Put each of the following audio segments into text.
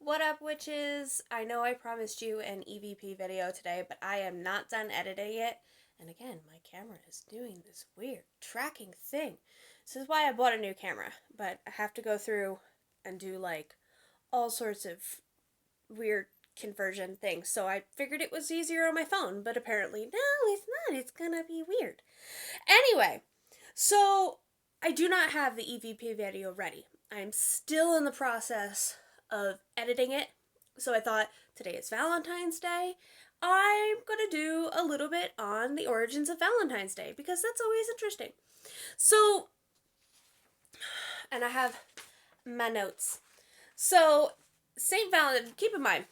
What up, witches? I know I promised you an EVP video today, but I am not done editing it. And again, my camera is doing this weird tracking thing. This is why I bought a new camera, but I have to go through and do like all sorts of weird conversion things. So I figured it was easier on my phone, but apparently, no, it's not. It's gonna be weird. Anyway, so I do not have the EVP video ready. I'm still in the process of editing it. So I thought today is Valentine's Day. I'm going to do a little bit on the origins of Valentine's Day because that's always interesting. So, and I have my notes. So, St. Valentine, keep in mind,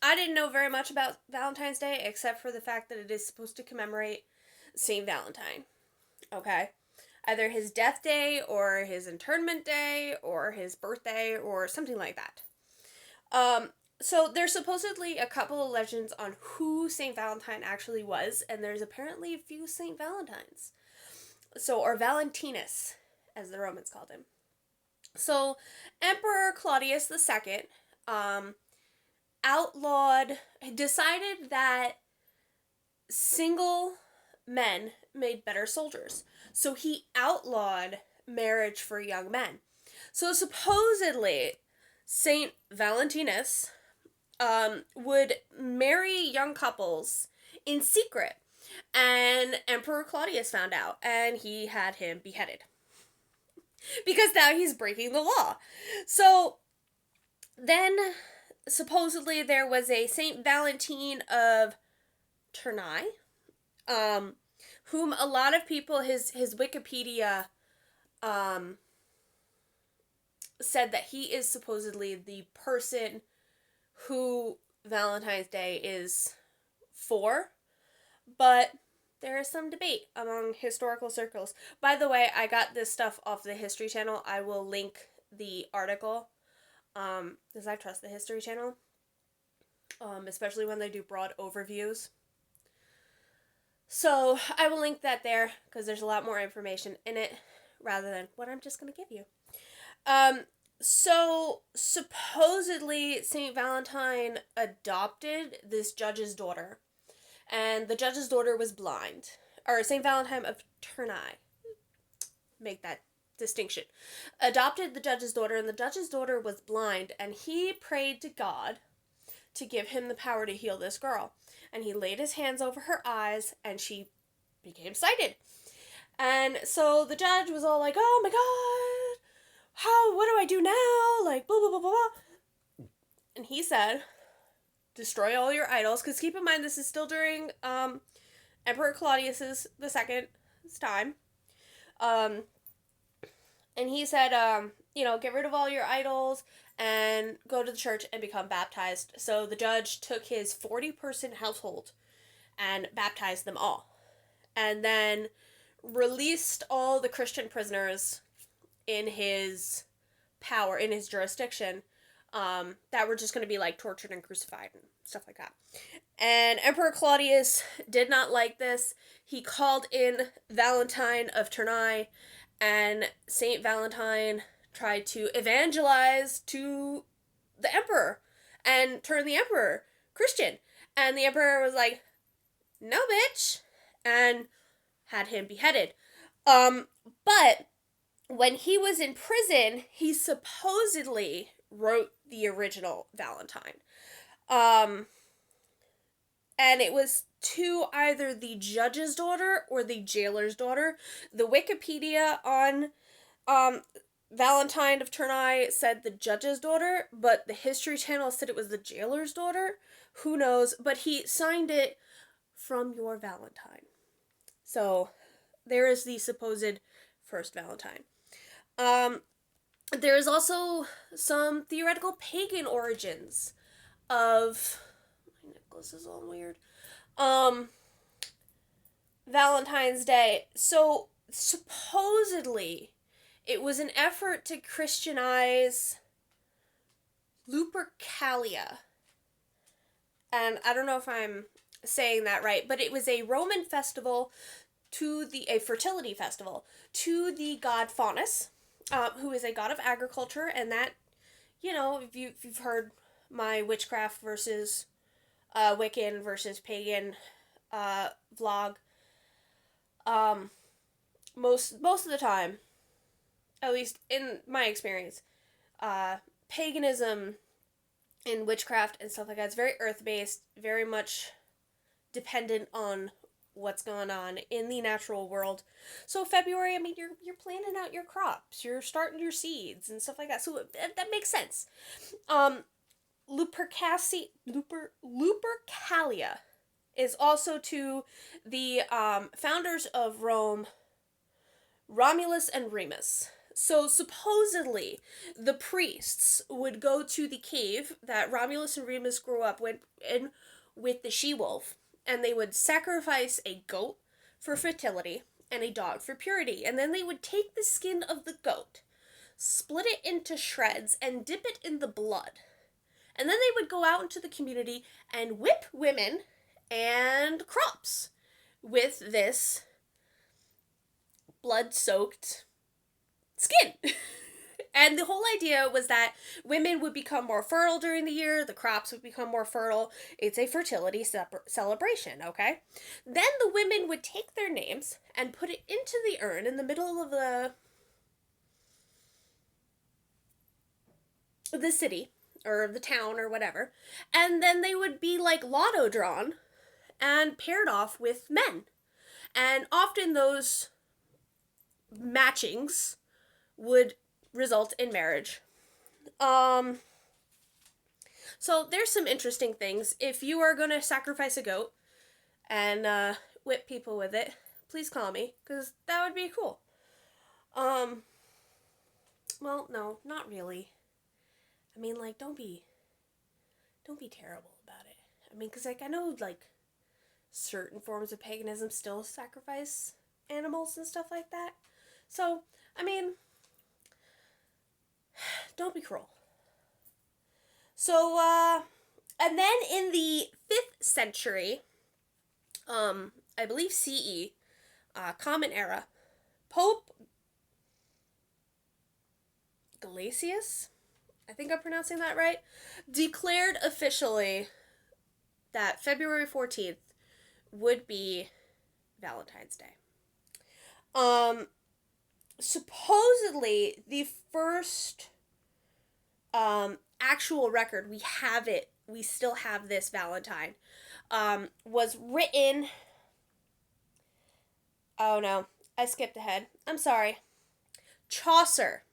I didn't know very much about Valentine's Day except for the fact that it is supposed to commemorate St. Valentine. Okay? Either his death day or his internment day or his birthday or something like that. So there's supposedly a couple of legends on who St. Valentine actually was, and there's apparently a few St. Valentines. So, or Valentinus, as the Romans called him. So, Emperor Claudius II decided that single men made better soldiers. So he outlawed marriage for young men. So supposedly, Saint Valentinus would marry young couples in secret. And Emperor Claudius found out, and he had him beheaded. Because now he's breaking the law. So then, supposedly, there was a Saint Valentine of Tournai, whom a lot of people, his Wikipedia said that he is supposedly the person who Valentine's Day is for, but there is some debate among historical circles. By the way, I got this stuff off the History Channel. I will link the article, because I trust the History Channel, especially when they do broad overviews. So I will link that there because there's a lot more information in it rather than what I'm just going to give you. So supposedly St. Valentine adopted this judge's daughter, and the judge's daughter was blind. Or St. Valentine of Tournai, make that distinction, adopted the judge's daughter, and the judge's daughter was blind, and he prayed to God to give him the power to heal this girl. And he laid his hands over her eyes, and she became sighted. And so the judge was all like, oh my God, what do I do now? Like, blah, blah, blah, blah, blah. And he said, destroy all your idols, because keep in mind, this is still during Emperor Claudius II's time. And he said, get rid of all your idols and go to the church and become baptized. So the judge took his 40-person household and baptized them all. And then released all the Christian prisoners in his power, in his jurisdiction, that were just going to be like tortured and crucified and stuff like that. And Emperor Claudius did not like this. He called in Valentine of Tournai, and Saint Valentine tried to evangelize to the emperor and turn the emperor Christian. And the emperor was like, no, bitch, and had him beheaded. But when he was in prison, he supposedly wrote the original Valentine. And it was to either the judge's daughter or the jailer's daughter. The Wikipedia on Valentine of Tournai said the judge's daughter, but the History Channel said it was the jailer's daughter. Who knows? But he signed it from your Valentine. So there is the supposed first Valentine. There is also some theoretical pagan origins of... My necklace is all weird. Valentine's Day. So, supposedly, it was an effort to Christianize Lupercalia. And I don't know if I'm saying that right, but it was a Roman festival a fertility festival to the god Faunus, who is a god of agriculture, and that if you've heard my witchcraft versus Wiccan versus pagan vlog, um, most of the time, at least in my experience, uh, paganism and witchcraft and stuff like that, it's very earth based, very much dependent on what's going on in the natural world. So February, I mean, you're planting out your crops, you're starting your seeds and stuff like that. So that makes sense. Lupercalia is also to the founders of Rome, Romulus and Remus. So supposedly, the priests would go to the cave that Romulus and Remus grew up in with the she-wolf, and they would sacrifice a goat for fertility and a dog for purity. And then they would take the skin of the goat, split it into shreds, and dip it in the blood. And then they would go out into the community and whip women and crops with this blood-soaked skin. And the whole idea was that women would become more fertile during the year, the crops would become more fertile. It's a fertility celebration, okay? Then the women would take their names and put it into the urn in the middle of the city, or the town, or whatever, and then they would be like lotto drawn and paired off with men. And often those matchings would result in marriage. So there's some interesting things. If you are going to sacrifice a goat and whip people with it, please call me, because that would be cool. Well, no, not really. I mean, like, don't be terrible about it. I mean, because, like, I know, like, certain forms of paganism still sacrifice animals and stuff like that. So, I mean, don't be cruel. So, and then in the 5th century, I believe CE, Common Era, Pope Gelasius, I think I'm pronouncing that right, declared officially that February 14th would be Valentine's Day. Supposedly, the first actual record, we still have this Valentine, was written, oh no, I skipped ahead, I'm sorry, Chaucer,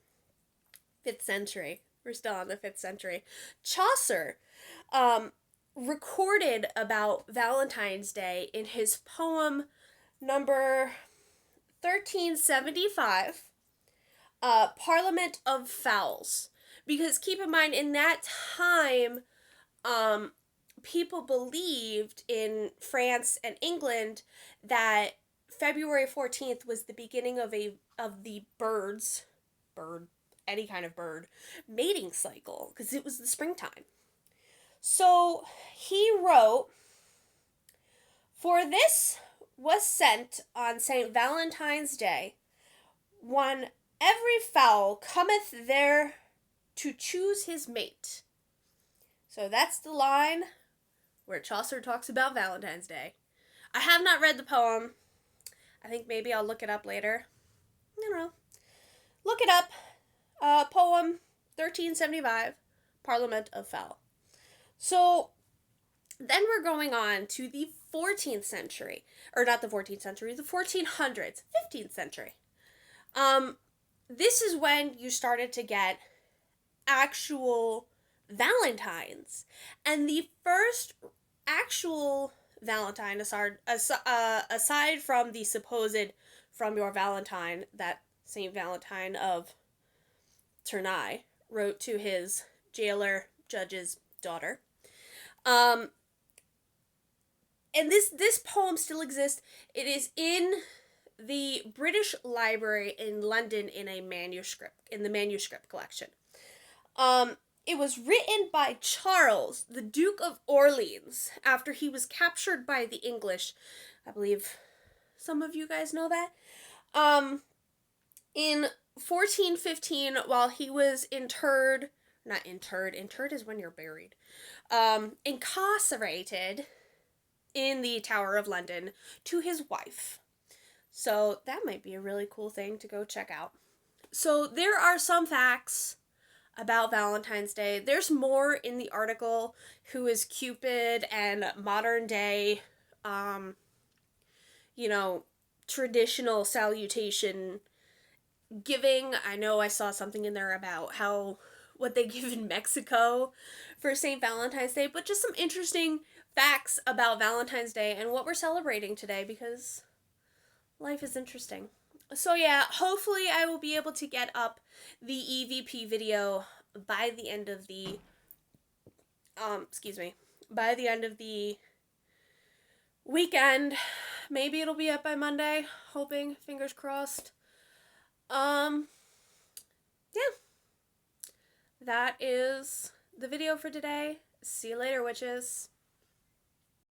5th century, we're still on the 5th century, Chaucer, recorded about Valentine's Day in his poem number 1375, Parliament of Fowls. Because keep in mind, in that time, people believed in France and England that February 14th was the beginning of the any kind of bird, mating cycle, because it was the springtime. So he wrote, "For this was sent on St. Valentine's Day, when every fowl cometh there to choose his mate." So that's the line where Chaucer talks about Valentine's Day. I have not read the poem. I think maybe I'll look it up later. I don't know. Look it up. Poem 1375, Parliament of Fowl. So then we're going on to the 14th century. Or not the 14th century, the 1400s, 15th century. This is when you started to get actual Valentines. And the first actual Valentine, aside from the supposed "from your Valentine" that St. Valentine of Tournai wrote to his jailer judge's daughter. And this poem still exists. It is in the British Library in London in the manuscript collection. It was written by Charles, the Duke of Orleans, after he was captured by the English. I believe some of you guys know that. In 1415, while he was interred not interred. Interred is when you're buried. Incarcerated in the Tower of London to his wife. So that might be a really cool thing to go check out. So there are some facts about Valentine's Day. There's more in the article, who is Cupid and modern day, traditional salutation giving. I know I saw something in there about what they give in Mexico for St. Valentine's Day, but just some interesting facts about Valentine's Day and what we're celebrating today, because life is interesting. So yeah, hopefully I will be able to get up the EVP video by the end of the by the end of the weekend. Maybe it'll be up by Monday, hoping, fingers crossed. Yeah. That is the video for today. See you later, witches.